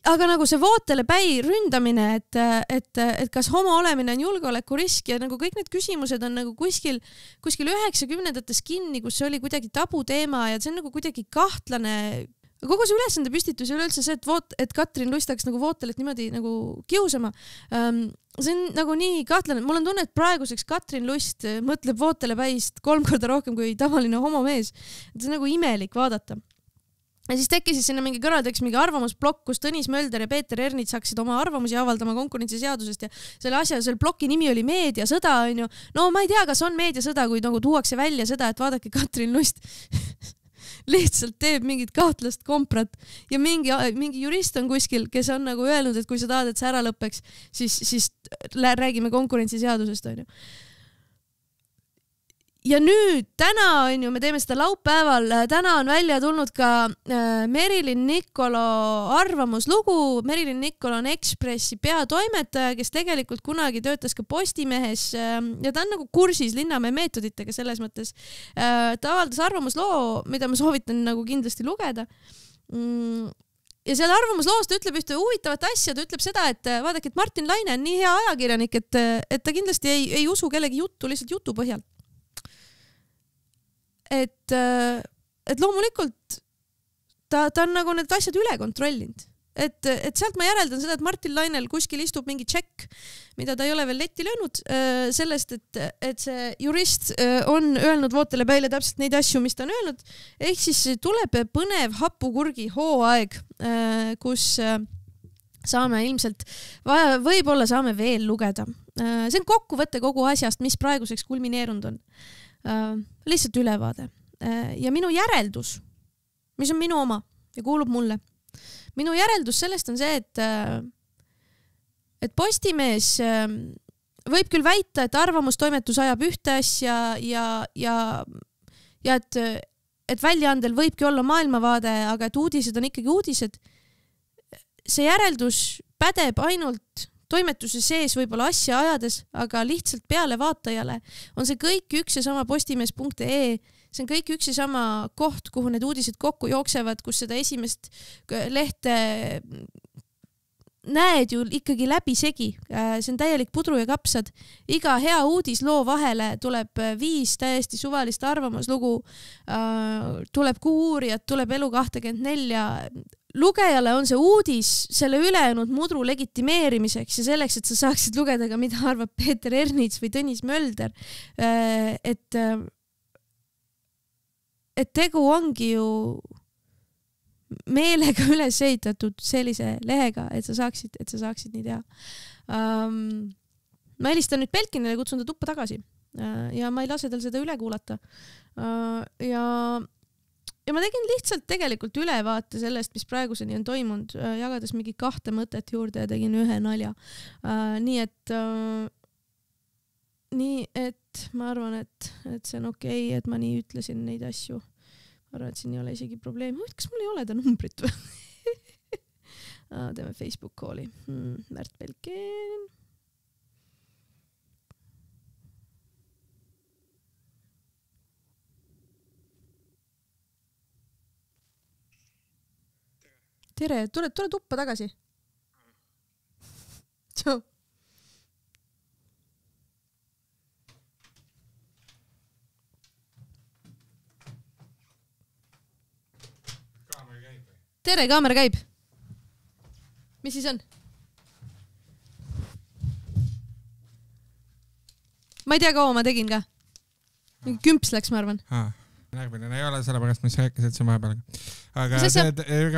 Aga nagu see Vootele Päi ründamine, et kas homo olemine on julgeolekurisk ja nagu kõik need küsimused on nagu kuskil 90-ndates kinni, kus see oli kuidagi tabuteema ja see on nagu kuidagi kahtlane. Kogu see ülesande püstitus ja üleüldse see, et Katrin Lust hakkas nagu Vootelet niimoodi nagu kiusama. See on nagu nii kahtlane. Mul on tunne, et praeguseks Katrin Lust mõtleb Vootele Päist 3 korda rohkem kui tavaline homomees. See on nagu imelik vaadata. Ja siis tekkis sinna mingi kõrvaldeks mingi arvamusblokk, kus Tõnis Mölder ja Peeter Ernits hakkasid oma arvamusi avaldama konkurentsiseadusest ja selle ploki nimi oli Meediasõda, onju. No ma ei tea, kas on meediasõda, kui nagu tuuakse välja seda, et vaadake Katrin Lust lihtsalt teeb mingit kahtlast komprat ja mingi jurist on kuskil, kes on nagu öelnud, et kui sa tahad, et see ära lõpeks, siis räägime konkurentsiseadusest, onju. Ja nüüd, täna on ju, me teeme seda laupäeval, täna on välja tulnud ka Merilin Nikolo arvamuslugu. Merilin Nikolo on Ekspressi peatoimetaja, kes tegelikult kunagi töötas ka Postimehes ja ta on nagu kursis Linnamäe meetoditega selles mõttes. Ta avaldas arvamusloo, mida ma soovitan nagu kindlasti lugeda. Ja seal arvamusloos ta ütleb ühte huvitavat asja, ta ütleb seda, et vaadake, et Martin Laine on nii hea ajakirjanik, et ta kindlasti ei usu kellegi juttu lihtsalt jutu põhjal. Et loomulikult ta on nagu need asjad üle kontrollinud. Et sealt ma järeldan seda, et Martin Lainel kuskil istub mingi tšekk, mida ta ei ole veel letti löönud, sellest, et see jurist on öelnud vootele peale täpselt neid asju, mis ta on öelnud. Ehk siis tuleb põnev hapukurgi hooaeg, kus saame ilmselt, võib-olla saame veel lugeda. See on kokkuvõte kogu asjast, mis praeguseks kulmineerunud on. Lihtsalt ülevaade. Ja minu järeldus, mis on minu oma ja kuulub mulle. Minu järeldus sellest on see, et Postimees võib küll väita, et arvamustoimetus ajab ühte asja ja et väljaandel võibki olla maailmavaade, aga et uudised on ikkagi uudised. See järeldus pädeb ainult toimetuse sees võib-olla asja ajades, aga lihtsalt peale vaatajale on see kõik üks ja sama postimees.ee. See on kõik üks ja sama koht, kuhu need uudised kokku jooksevad, kus seda esimest lehte näed ju ikkagi läbi segi. See on täielik pudru ja kapsad. Iga hea uudisloo vahele tuleb 5 täiesti suvalist arvamuslugu, tuleb Kuuuurijat, tuleb Elu24. Lugejale on see uudis selle ülejäänud mudru legitimeerimiseks ja selleks, et sa saaksid lugeda ka, mida arvab Peeter Ernits või Tõnis Mölder. Et tegu ongi ju meelega üles ehitatud sellise lehega, et sa saaksid nii teha. Ma helistan nüüd Belkinile ja kutsun ta tuppa tagasi ja ma ei lase tal seda üle kuulata. Ja ma tegin lihtsalt tegelikult ülevaate sellest, mis praeguseni on toimunud, jagades mingi 2 mõtet juurde ja tegin 1 nalja. Nii et ma arvan, et see on okei, et ma nii ütlesin neid asju. Ma arvan, et siin ei ole isegi probleemi. Kas mul ei ole ta numbrit või? Teeme Facebook calli. Märt Belkin. Tere, tule tuppa tagasi. Tšau. Tere, kaamera käib. Mis siis on? Ma ei tea, kaua ma tegin ka. Kümps läks, ma arvan. Närviline ei ole, sellepärast mis sa rääkisid siin vahepeal. Aga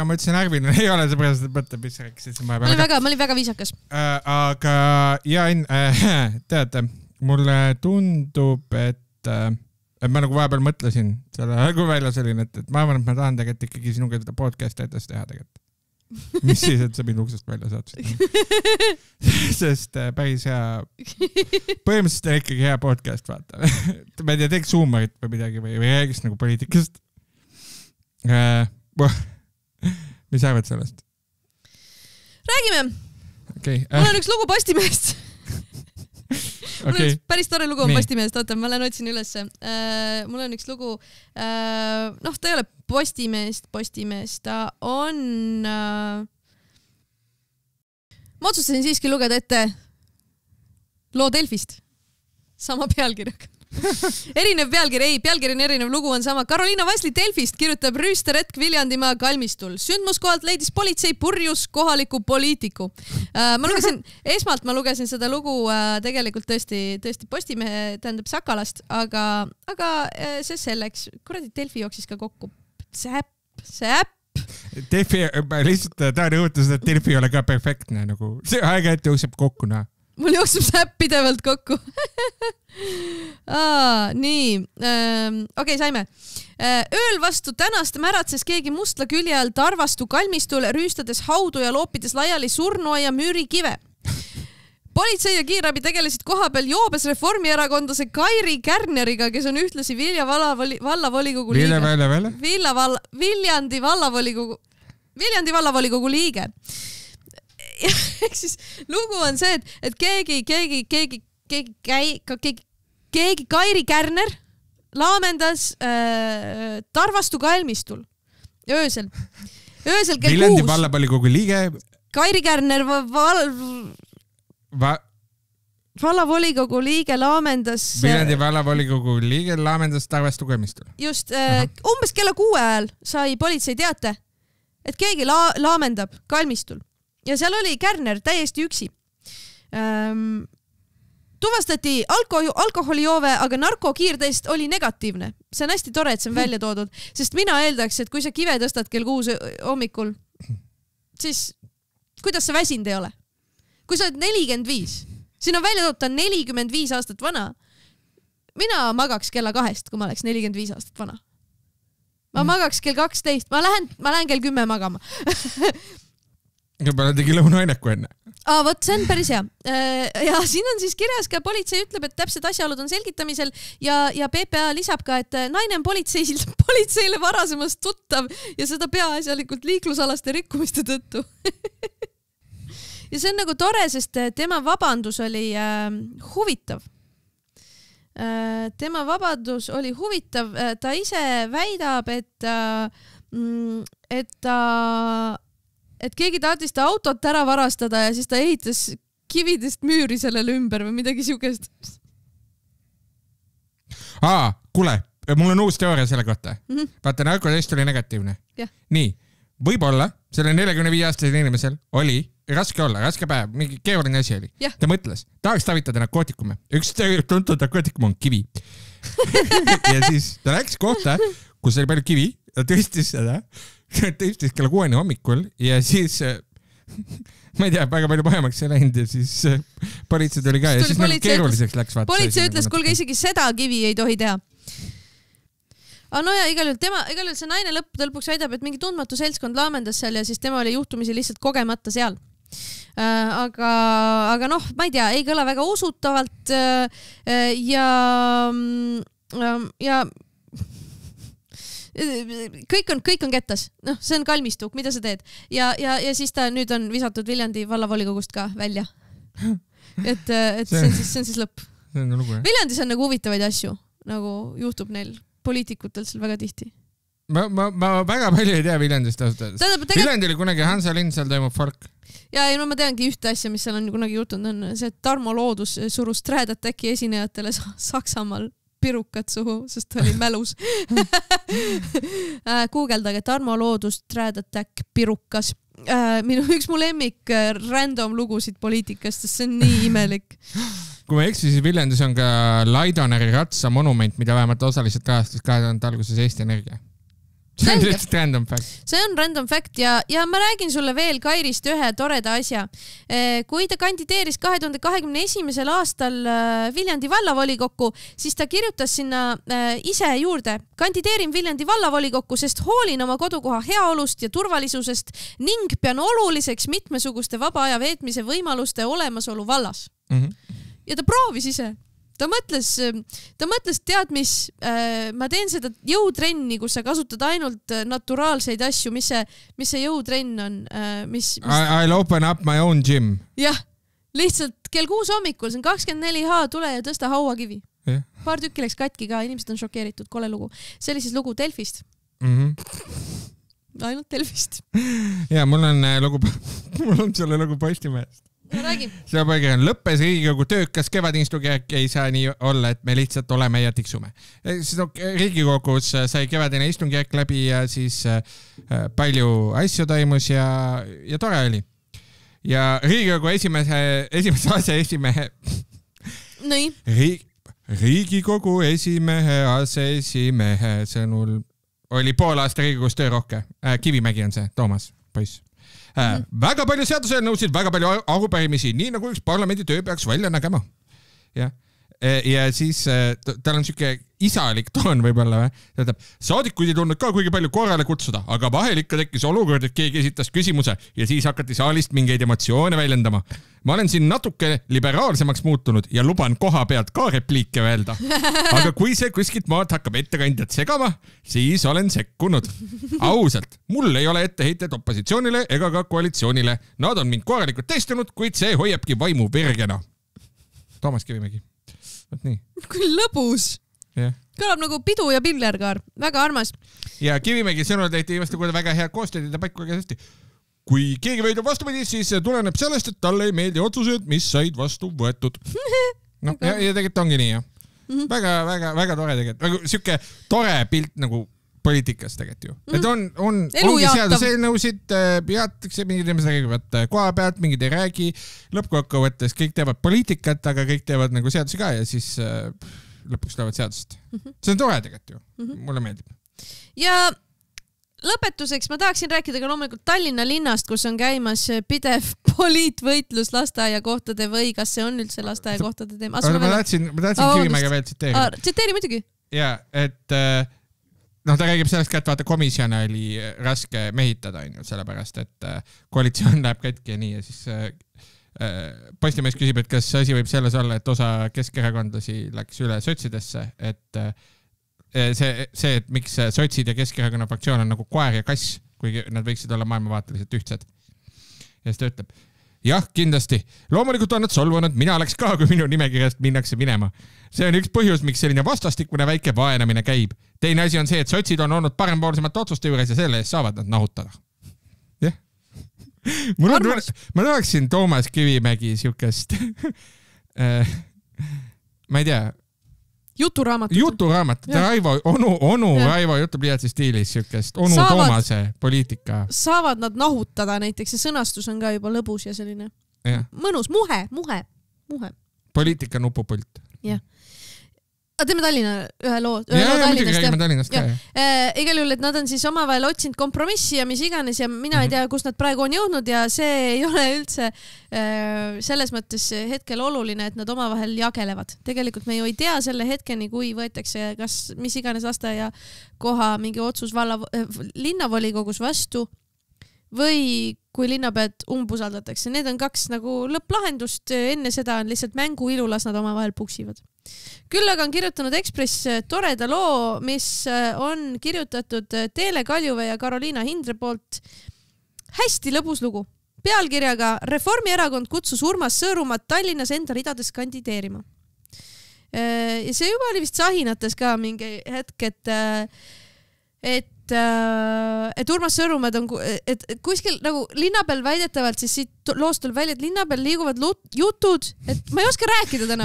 ma ütlesin närviline ei ole, sellepärast et mõtleb, mis sa rääkisid siin vahepeal. Ma olin väga viisakas. Aga teate, mulle tundub, et ma nagu vahepeal mõtlesin selle kui välja selline, et ma arvan, et ma tahan tegelikult ikkagi sinuga seda podcast'i edasi teha tegelikult. Mis siis, et sa mind uksest välja saatsid? Sest päris hea, põhimõtteliselt on ikkagi hea podcast, vaata. Ma ei tea, teeks huumorit või midagi või räägiks nagu poliitikast. Mis arvad sellest? Räägime! Mul on üks lugu Postimehest. Mul on üks päris tore lugu on Postimehest, oota, ma lähen otsin ülesse. Mul on üks lugu, ta ei ole Postimehest, ta on... Ma otsustasin siiski lugeda ette loo Delfist. Sama pealkirjaga. Erinev pealkiri on erinev, lugu on sama. Karoliina Vasli Delfist kirjutab rüüsteretk Viljandimaa kalmistul. Sündmuskohalt leidis politsei purjus kohaliku poliitiku. Ma lugesin seda lugu tegelikult tõesti Postimehe, tähendab Sakalast, aga see selleks, kuradi Delfi jooksis ka kokku. See äpp, Delfi, ma lihtsalt tahan rõhutada, et Delfi ei ole ka perfektne, nagu see aeg-ajalt jookseb kokku, noh. Mul jookseb säpp pidevalt kokku. Nii, okei, saime. Ööl vastu tänast märatses keegi Mustla külje all Tarvastu kalmistul, rüüstades haudu ja loopides laiali surnuaia müürikive. Politsei ja kiirabi tegelesid kohapeal joobes reformierakondlase Kairi Kärneriga, kes on ühtlasi vallavolikogu liige. Viljandi vallavolikogu liige. Ehk siis lugu on see, et keegi Kairi Kärner laamendas Tarvastu kalmistul öösel kell 6. Viljandi vallavolikogu liige. Kairi Kärner vallavolikogu liige laamendas Viljandi vallavolikogu liige laamendas Tarvastu kalmistul. Just, umbes kella 6 ajal sai politsei teate, et keegi laamendab kalmistul. Ja seal oli Kärner täiesti üksi. Tuvastati alkoholijoove, aga narkokiirtest oli negatiivne. See on hästi tore, et see on välja toodud, sest mina eeldaks, et kui sa kive tõstad kell 6 hommikul, siis kuidas sa väsinud ei ole? Kui sa oled 45, siin on välja toodud, ta on 45 aastat vana. Mina magaks kella 2, kui ma oleks 45 aastat vana. Ma magaks kell 12, ma lähen kell 10 magama. Kõigepealt tegi lõunaineku enne. Võt, see on päris hea. Ja siin on siis kirjas ka, politsei ütleb, et täpsed asjaolud on selgitamisel ja PPA lisab ka, et naine on politseile varasemast tuttav ja seda peaasjalikult liiklusalaste rikkumiste tõttu. Ja see on nagu tore, sest tema vabandus oli huvitav. Tema vabandus oli huvitav. Ta ise väidab, et keegi tahtis ta autot ära varastada ja siis ta ehitas kividest müüri sellele ümber või midagi siukest. Kuule, mul on uus teooria selle kohta. Vaata, narkotest oli negatiivne. Nii, võib-olla selle 45-aastasel inimesel oli raske päev, mingi keeruline asi oli. Ta mõtles, tahaks tarvitada narkootikume. Üks tuntud narkootikum on kivi. Ja siis ta läks kohta, kus oli palju kivi, ta tõstis kella 6 hommikul ja siis ma ei tea, väga palju pahemaks ei läinud ja siis politsei tuli ka ja siis nagu keeruliseks läks. Politsei ütles, kuulge isegi seda kivi ei tohi teha. No ja igal juhul see naine lõpuks väidab, et mingi tundmatu seltskond laamendas seal ja siis tema oli juhtumisi lihtsalt kogemata seal. Aga noh, ma ei tea, ei kõla väga usutavalt ja kõik on kettas. Noh, see on kalmistu, mida sa teed? Ja siis ta nüüd on visatud Viljandi vallavolikogust ka välja. Et see on siis lõpp. Viljandis on nagu huvitavaid asju, nagu juhtub neil poliitikutel seal väga tihti. Ma väga palju ei tea Viljandist ausalt. Viljandi oli kunagi Hansalinn, seal toimub folk. Ja ma teangi ühte asja, mis seal on kunagi jutunud, on see, et Tarmo Loodus surus Strad Attacki esinejatele Saksamaal pirukat suhu, sest ta oli mälus. Guugeldage Tarmo Loodus Strad Attack pirukas. Üks mu lemmik random lugusid poliitikast, sest see on nii imelik. Kui ma eksi, siis Viljandis on ka Laidoneri ratsa monument, mida vähemalt osaliselt rahastas 2000 alguses Eesti Energia. See on lihtsalt random fact. See on random fact ja ma räägin sulle veel Kairist ühe toreda asja. Kui ta kandideeris 2021. aastal Viljandi vallavolikokku, siis ta kirjutas sinna ise juurde. Kandideerin Viljandi vallavolikokku, sest hoolin oma kodukoha heaolust ja turvalisusest ning pean oluliseks mitmesuguste vaba aja veetmise võimaluste olemasolu vallas. Ja ta proovis ise. Ta mõtles tead mis, ma teen seda jõutrenni, kus sa kasutad ainult naturaalseid asju, mis see jõutrenn on. I'll open up my own gym. Jah, lihtsalt kell 6 hommikul, see on 24H, tule ja tõsta hauakivi. Paar tükki läks katki ka, inimesed on šokeeritud, kole lugu. See oli siis lugu Delfist. Ainult Delfist. Ja mul on selle lugu Postimehest. See on lõppes Riigikogu töökas kevadinstungjärk ei saa nii olla, et me lihtsalt oleme ja tiksume. Riigikogus sai kevadine istungjärk läbi ja siis palju asju toimus ja tore oli. Ja Riigikogu esimese aseesimehe Riigikogu esimehe aseesimehe sõnul oli pool aasta Riigikogus töörohke. Kivimägi on see, Toomas, poiss. Väga palju seadusenõusid, väga palju arupärimisi, nii nagu üks parlamendi töö peaks välja nägema. Ja siis tal on siuke isalik toon võib-olla. Tähendab, saadikuid ei tulnud ka kuigi palju korrale kutsuda, aga vahel ikka tekkis olukord, et keegi esitas küsimuse ja siis hakati saalist mingeid emotsioone väljendama. Ma olen siin natuke liberaalsemaks muutunud ja luban koha pealt ka repliike öelda. Aga kui see kuskilt maad hakkab ettekandjat segama, siis olen sekkunud. Ausalt, mul ei ole etteheited opositsioonile ega ka koalitsioonile. Nad on mind korralikult testinud, kuid see hoiabki vaimu vergena. Toomas Kivimägi. Võt nii. Kui lõbus. Yeah. Kõlab nagu pidu ja pillerkaar. Väga armas. Ja Kivimägi sõnul tehti vastu kuule väga hea koostööd ja ta paikku väga hästi. Kui keegi veidub vastupidi, siis tuleneb sellest, et talle ei meeldi otsused, mis said vastu võetud. No, ja tegelikult ongi nii, jah. Väga tore tegelikult. Siuke tore pilt nagu poliitikas tegelikult ju. Et ongi seaduseelnõusid, jaotakse mingid inimesed räägivad koha pealt, mingid ei räägi, lõppkokkuvõttes kõik teevad poliitikat, aga kõik teevad nagu seadusi ka ja siis lõpuks tulevad seadused. See on tore tegelikult ju. Mulle meeldib. Ja lõpetuseks ma tahaksin rääkida ka loomulikult Tallinna linnast, kus on käimas pidev poliitvõitlus lasteaiakohtade või kas see on üldse lasteaiakohtade teema? Ma tahtsin Kivimäge veel tsiteerida. Tsiteeri muidugi. Ja, et ta räägib sellest ka, et vaata komisjone oli raske mehitada, sellepärast, et koalitsioon läheb katki ja nii ja siis Postimees küsib, et kas asi võib selles olla, et osa keskerakondlasi läks üle sotsidesse, et see, et miks sotsid ja Keskerakonna fraktsioon on nagu koer ja kass, kuigi nad võiksid olla maailmavaateliselt ühtsed. Ja siis ta ütleb, jah, kindlasti. Loomulikult on nad solvunud, mina oleks ka, kui minu nimekirjast minnakse minema. See on üks põhjus, miks selline vastastikune väike vaenamine käib. Teine asi on see, et sotsid on olnud parempoolsemate otsuste juures ja selle eest saavad nad nahutada. Jah. Ma tahaksin Toomas Kivimägi siukest ma ei tea Juturaamatut. Raivo, Raivo jutupliiatsi stiilis siukest Toomase poliitika. Saavad nad nahutada näiteks, see sõnastus on ka juba lõbus ja selline mõnus, muhe. Poliitika nupupult. Jah. Teeme Tallinna ühe loo Tallinnast ka. Igal juhul, et nad on siis omavahel otsinud kompromissi ja mis iganes ja mina ei tea, kus nad praegu on jõudnud ja see ei ole üldse selles mõttes hetkel oluline, et nad omavahel jagelevad. Tegelikult me ju ei tea selle hetkeni, kui võetakse kas mis iganes lasteaia koha mingi otsus linnavolikogus vastu või kui linnapead umbusaldatakse. Need on kaks nagu lõpplahendust, enne seda on lihtsalt mängu ilu, las nad omavahel puksivad. Küll aga on kirjutanud Ekspress toreda loo, mis on kirjutatud Teele Kaljuvee ja Karoliina Hindre poolt. Hästi lõbus lugu. Pealkirjaga Reformierakond kutsus Urmas Sõõrumaad Tallinnas enda ridades kandideerima. Ja see juba oli vist sahinates ka mingi hetk, et Urmas Sõõrumaad on, et kuskil nagu linnapeal väidetavalt, siis siit loost tuleb välja, et linnapeal liiguvad jutud, et ma ei oska rääkida täna.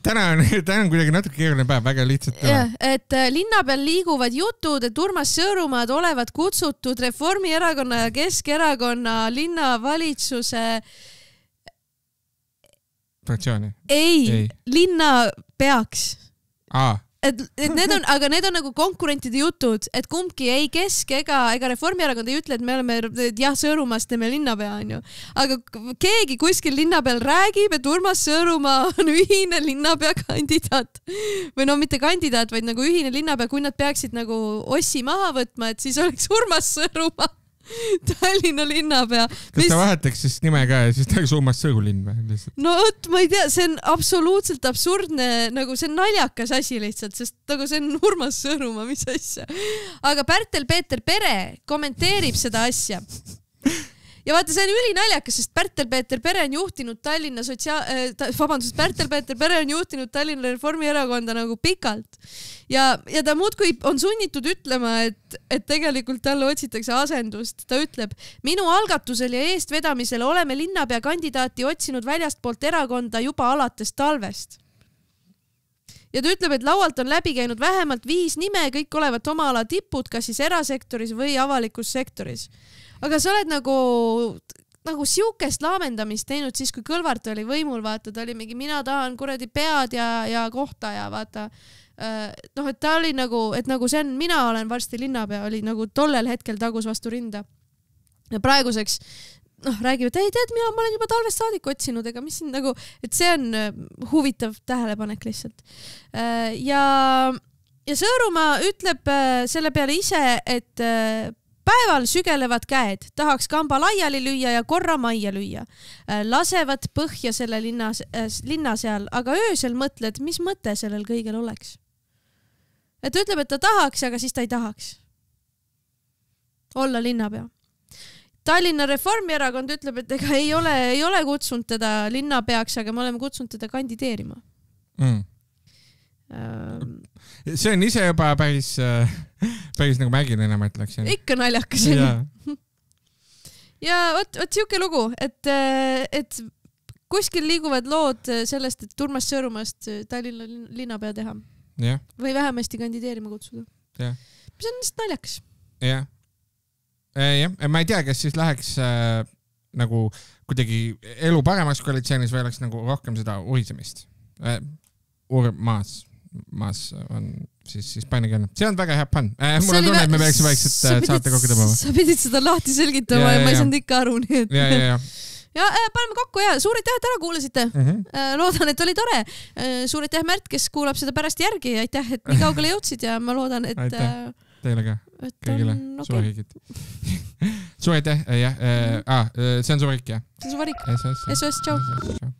Täna on kuidagi natuke keeruline päev, väga lihtsalt. Et linnapeal liiguvad jutud, et Urmas Sõõrumaad olevat kutsutud Reformierakonna ja Keskerakonna linnavalitsuse fraktsiooni. Ei, linna peaks. Et need on nagu konkurentide jutud, et kumbki ei Kesk ega Reformierakond ei ütle, et me oleme Sõõrumaast teeme linnapea, on ju. Aga keegi kuskil linnapeal räägib, et Urmas Sõõrumaa on ühine linnapea kandidaat. Või no mitte kandidaat, vaid nagu ühine linnapea, kui nad peaksid nagu ossi maha võtma, et siis oleks Urmas Sõõrumaa Tallinna linnapea. Kas ta vahetaks siis nime ka ja siis tahaks Urmas Sõõrulinn või? No ma ei tea, see on absoluutselt absurdne, nagu see on naljakas asi lihtsalt, sest nagu see on Urmas Sõõrumaa, mis asja. Aga Pärtel-Peeter Pere kommenteerib seda asja. Ja vaata, see on ülinaljakas, sest Pärtel-Peeter Pere on juhtinud Tallinna Pärtel-Peeter Pere on juhtinud Tallinna Reformierakonda nagu pikalt. Ja ta muudkui on sunnitud ütlema, et tegelikult talle otsitakse asendust. Ta ütleb, minu algatusel ja eestvedamisel oleme linnapea kandidaati otsinud väljastpoolt erakonda juba alates talvest. Ja ta ütleb, et laualt on läbi käinud vähemalt 5 nime, kõik olevat oma ala tipud, kas siis erasektoris või avalikus sektoris. Aga sa oled nagu nagu siukest laamendamist teinud siis, kui Kõlvart oli võimul, vaata, ta oli mingi mina tahan kuradi pead ja kohta ja vaata, et ta oli nagu, et nagu see on, mina olen varsti linnapea, oli nagu tollel hetkel tagus vastu rinda. Ja praeguseks räägivad, ei tead, ma olen juba talvest saadik otsinud, ega mis siin nagu, et see on huvitav tähelepanek lihtsalt. Ja Sõõrumaa ütleb selle peale ise, et päeval sügelevad käed, tahaks kamba laiali lüüa ja korra majja lüüa. Lasevad põhja selle linna seal, aga öösel mõtled, mis mõte sellel kõigel oleks. Et ütleb, et ta tahaks, aga siis ta ei tahaks olla linnapea. Tallinna Reformierakond ütleb, et ega ei ole kutsunud teda linnapeaks, aga me oleme kutsunud teda kandideerima. See on ise juba päris nagu mägiline, ma ütleksin. Ikka naljakas. Ja võt siuke lugu, et kuskil liiguvad lood sellest, et Urmas Sõõrumaast Tallinna linnapea teha. Või vähemasti kandideerima kutsuda. Mis on lihtsalt naljakas. Jah. Ma ei tea, kes siis läheks nagu kuidagi elu paremaks koalitsioonis või oleks nagu rohkem seda urisemist. Maas on siis painikeelne. See on väga hea pann. Mul on tunne, et me peaks vaikselt saate kokku tõmbama. Sa pidid seda lahti selgitama ja ma ei saanud ikka aru. Ja paneme kokku ja suur aitäh, et ära kuulasite. Loodan, et oli tore. Suur aitäh Märt, kes kuulab seda pärast järgi. Aitäh, et nii kaugele jõudsid ja ma loodan, et... Aitäh teile ka. Kõigile. Suvarikid. Suur aitäh. See on Suvarik, jah? See on Suvarik. SOS, tšau.